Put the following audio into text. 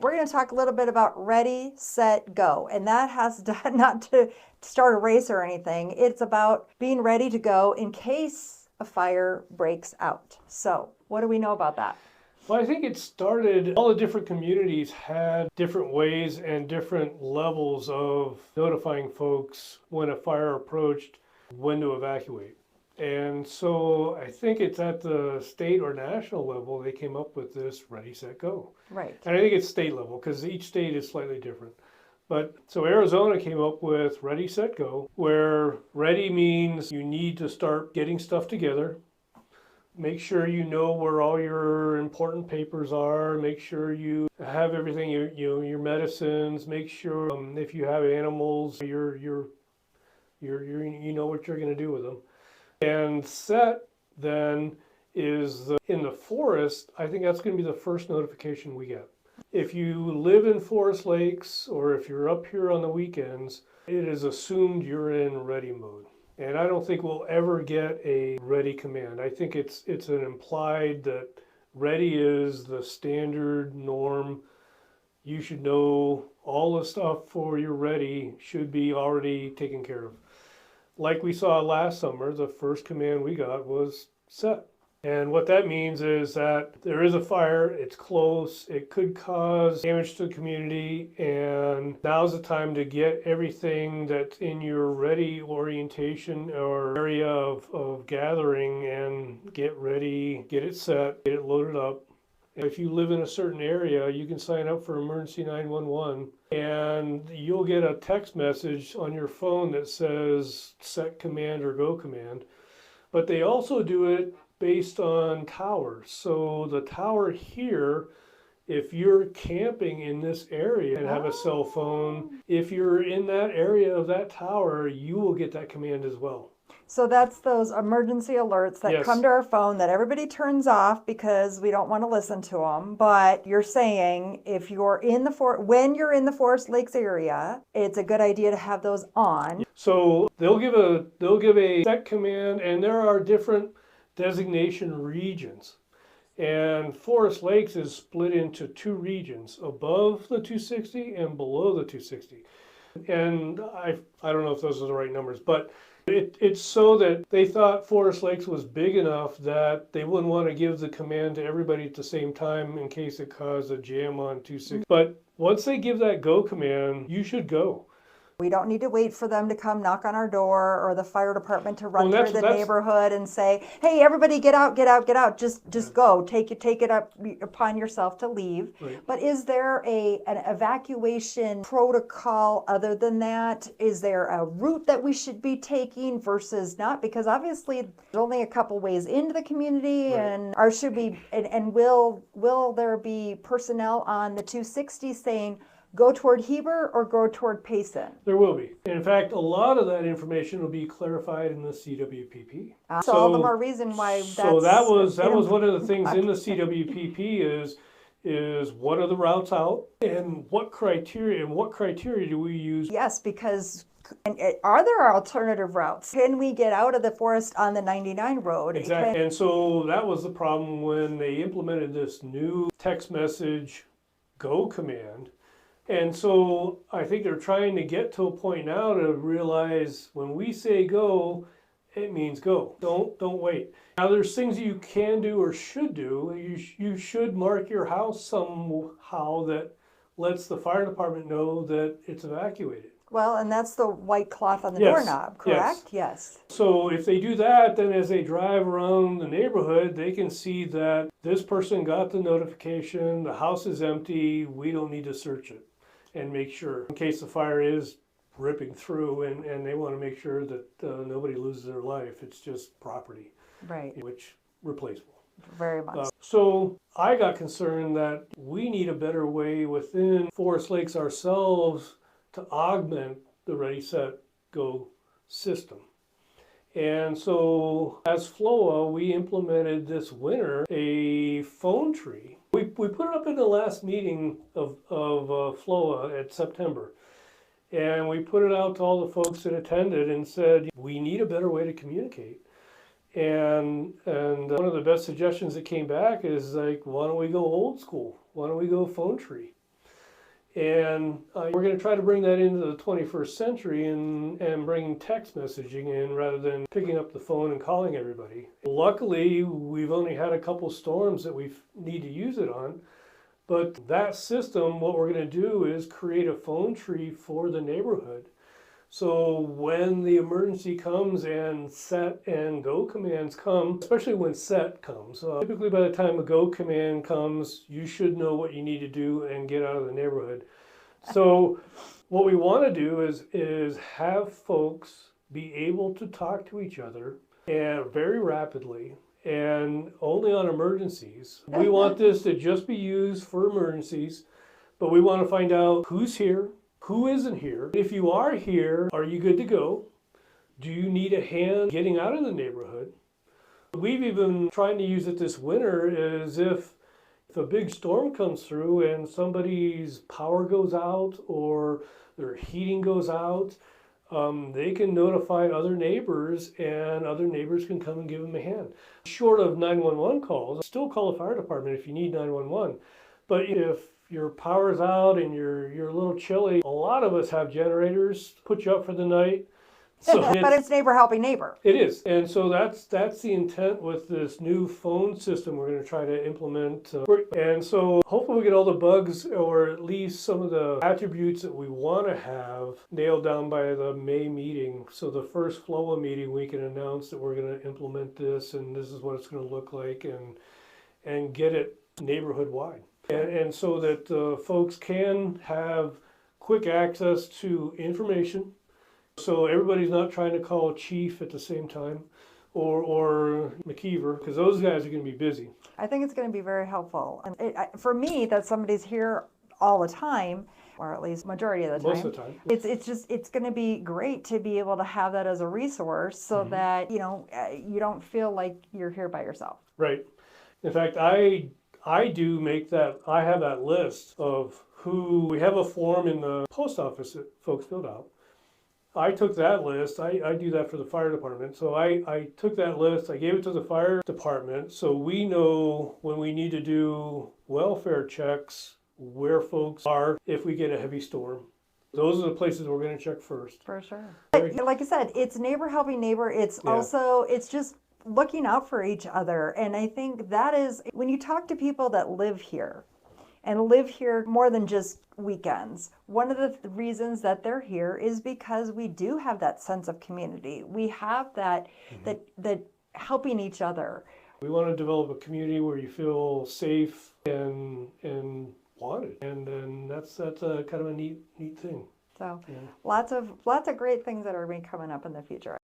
we're going to talk a little bit about ready, set, go. And that has not to start a race or anything. It's about being ready to go in case a fire breaks out. So what do we know about that? Well, I think it started, all the different communities had different ways and different levels of notifying folks when a fire approached, when to evacuate. And so I think it's at the state or national level they came up with this ready, set, go. Right. And I think it's state level because each state is slightly different. But so Arizona came up with ready, set, go, where ready means you need to start getting stuff together. Make sure you know where all your important papers are. Make sure you have everything, your medicines. Make sure if you have animals, you know what you're going to do with them. And set then is in the forest. I think that's going to be the first notification we get. If you live in Forest Lakes or if you're up here on the weekends, it is assumed you're in ready mode. And I don't think we'll ever get a ready command. I think it's an implied that ready is the standard norm. You should know all the stuff for your ready should be already taken care of. Like we saw last summer, the first command we got was set. And what that means is that there is a fire, it's close, it could cause damage to the community, and now's the time to get everything that's in your ready orientation or area of gathering and get ready, get it set, get it loaded up. If you live in a certain area, you can sign up for Emergency 911 and you'll get a text message on your phone that says set command or go command. But they also do it based on towers. So the tower here, if you're camping in this area and have a cell phone, if you're in that area of that tower, you will get that command as well. So that's those emergency alerts that come to our phone that everybody turns off because we don't want to listen to them. But you're saying if you're in the when you're in the Forest Lakes area, it's a good idea to have those on. So they'll give a set command, and there are different designation regions. And Forest Lakes is split into two regions, above the 260 and below the 260. And I don't know if those are the right numbers, but it's so that they thought Forest Lakes was big enough that they wouldn't want to give the command to everybody at the same time in case it caused a jam on 260. But once they give that go command, you should go. We don't need to wait for them to come knock on our door or the fire department to run through the neighborhood and say, hey, everybody get out, get out, get out. Just go. Take it up upon yourself to leave. Right. But is there an evacuation protocol other than that? Is there a route that we should be taking versus not? Because obviously there's only a couple ways into the community, and will there be personnel on the 260 saying, go toward Heber or go toward Payson? There will be. In fact, a lot of that information will be clarified in the CWPP. So all the more reason why that's... So that was one of the things in the CWPP is what are the routes out and what criteria do we use? Yes, because are there alternative routes? Can we get out of the forest on the 99 road? Exactly. And so that was the problem when they implemented this new text message go command. And so I think they're trying to get to a point now to realize when we say go, it means go. Don't wait. Now there's things you can do or should do. You should mark your house somehow that lets the fire department know that it's evacuated. Well, and that's the white cloth on the doorknob, correct? Yes. So if they do that, then as they drive around the neighborhood, they can see that this person got the notification, the house is empty, we don't need to search it. And make sure in case the fire is ripping through and they want to make sure that nobody loses their life. It's just property, right? Which replaceable. Very much. So I got concerned that we need a better way within Forest Lakes ourselves to augment the Ready, Set, Go system. And so as FLOA, we implemented this winter a phone tree. We put it up in the last meeting of FLOA at September. And we put it out to all the folks that attended and said, we need a better way to communicate. And one of the best suggestions that came back is like, why don't we go old school? Why don't we go phone tree? And we're going to try to bring that into the 21st century and bring text messaging in rather than picking up the phone and calling everybody. Luckily, we've only had a couple storms that we need to use it on. But that system, what we're going to do is create a phone tree for the neighborhood. So when the emergency comes and set and go commands come, especially when set comes, typically by the time a go command comes, you should know what you need to do and get out of the neighborhood. So what we want to do is have folks be able to talk to each other and very rapidly and only on emergencies. We want this to just be used for emergencies, but we want to find out who's here, who isn't here. If you are here, are you good to go? Do you need a hand getting out of the neighborhood? We've even trying to use it this winter as if a big storm comes through and somebody's power goes out or their heating goes out, they can notify other neighbors and other neighbors can come and give them a hand. Short of 911 calls, still call the fire department if you need 911. But if your power's out and you're a little chilly, a lot of us have generators, put you up for the night. So but it's neighbor helping neighbor. It is. And so that's the intent with this new phone system we're going to try to implement. And so hopefully we get all the bugs or at least some of the attributes that we want to have nailed down by the May meeting. So the first FLOA meeting we can announce that we're going to implement this and this is what it's going to look like and get it neighborhood wide. And so that folks can have quick access to information. So everybody's not trying to call chief at the same time or McKeever, because those guys are going to be busy. I think it's going to be very helpful. And for me, that somebody's here all the time, or at least majority of the time. Most of the time. It's going to be great to be able to have that as a resource so that, you don't feel like you're here by yourself. Right. In fact, I do make that, I have that list of who, we have a form in the post office that folks filled out. I took that list, I do that for the fire department, so I took that list, I gave it to the fire department, so we know when we need to do welfare checks, where folks are if we get a heavy storm. Those are the places we're going to check first. For sure. Like I said, it's neighbor helping neighbor, it's also, it's just looking out for each other, and I think that is, when you talk to people that live here, and live here more than just weekends. One of the reasons that they're here is because we do have that sense of community. We have that that helping each other. We want to develop a community where you feel safe and wanted, and that's a kind of a neat thing. So lots of great things that are coming up in the future.